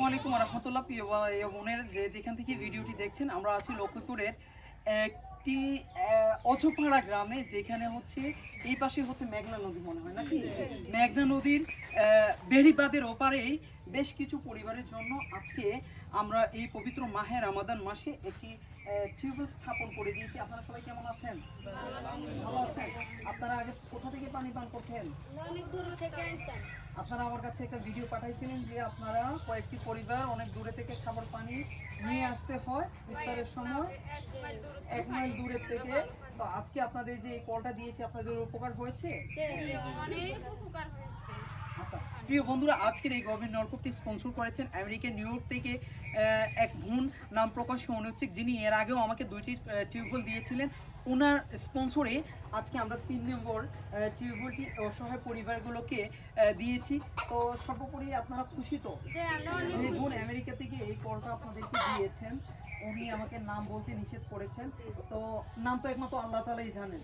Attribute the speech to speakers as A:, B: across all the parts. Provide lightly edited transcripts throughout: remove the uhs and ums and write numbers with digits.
A: আলাইকুম রহমতুল্লাহ। প্রিয় বোনের যেখান থেকে ভিডিওটি দেখছেন, আমরা আছি লক্ষ্মীপুরের একটি অজপাড়া গ্রামে, যেখানে হচ্ছে এই পাশে হচ্ছে মেঘনা নদী মনে হয় নাকি, মেঘনা নদীর বেড়িবাঁধের ওপারেই বেশ কিছু পরিবারের জন্য আজকে আমরা এই পবিত্র মাহে রমাদান মাসে একটি টিউবওয়েল স্থাপন করে দিয়েছি। আপনারা সবাই কেমন আছেন? ভালো আছেন? আপনারা আগে কোথা থেকে পানি পান করতেন? আপনারা আমার কাছে একটা ভিডিও পাঠাইছিলেন যে আপনারা কয়েকটি পরিবার অনেক দূরে থেকে খাবার পানি নিয়ে আসতে হয় ইফতারের সময় 1 মাইল দূরের থেকে। তো আজকে আপনাদের যে এই কলটা দিয়েছি, আপনাদের উপকার হয়েছে? আচ্ছা প্রিয় বন্ধুরা, আজকের এই গভর্নমেন্ট নলকূপটি স্পন্সর করেছেন আমেরিকার নিউ ইয়র্ক থেকে এক বোন, নাম প্রকাশ অনুচ্ছেদ, যিনি এর আগেও আমাকে 2টি টিউবওয়েল দিয়েছিলেন। ওনার স্পন্সরে আজকে আমরা 3 নম্বর টিউবওয়েলটি অসহায় পরিবারগুলোকে দিয়েছি। তো সর্বোপরি আপনারা খুশি তো? যে বোন আমেরিকা থেকে এই কলটা আপনাদেরকে দিয়েছেন, উনি আমাকে নাম বলতে নিষেধ করেছেন। তো নাম তো একমাত্র আল্লাহ তাআলাই জানেন,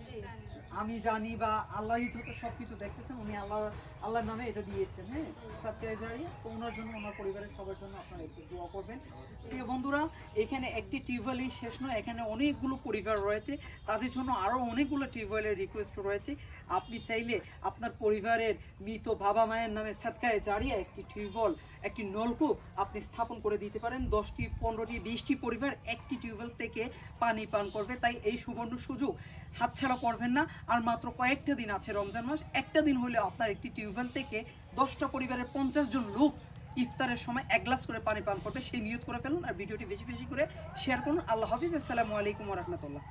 A: আমি জানি, বা আল্লাহই তো সবকিছু দেখতেছেন। উনি আল্লাহর নামে এটা দিয়েছেন, হ্যাঁ, সাদকায়ে জারিয়া। তো ওনার জন্য, ওনার পরিবারের সবার জন্য আপনারা একটু দোয়া করবেন। প্রিয় বন্ধুরা, এখানে একটি টিউবওয়েলই শেষ নয়, এখানে অনেকগুলো পরিবার রয়েছে, তাদের জন্য আরও অনেকগুলো টিউবওয়েলের রিকোয়েস্ট রয়েছে। আপনি চাইলে আপনার পরিবারের মৃত বাবা মায়ের নামে সাদকায়ে জারিয়া একটি টিউবওয়েল, একটি নলকূপ আপনি স্থাপন করে দিতে পারেন। 10টি, 15টি, 20টি পরিবার একটি টিউবওয়েল থেকে পানি পান করবে। তাই এই সুবর্ণ সুযোগ হাতছাড়া করবেন না। আর মাত্র কয়েকটা দিন আছে রমজান মাস, একটা দিন হলে আপনার একটি টিউবওয়েল থেকে 10টা পরিবারের 50 জন লোক ইফতারের সময় 1 গ্লাস করে পানি পান করবে, সেই নিয়ত করে ফেলুন। আর ভিডিওটি বেশি বেশি করে শেয়ার করুন। আল্লাহ হাফিজ। আসসালামু আলাইকুম রহমতুল্লাহ।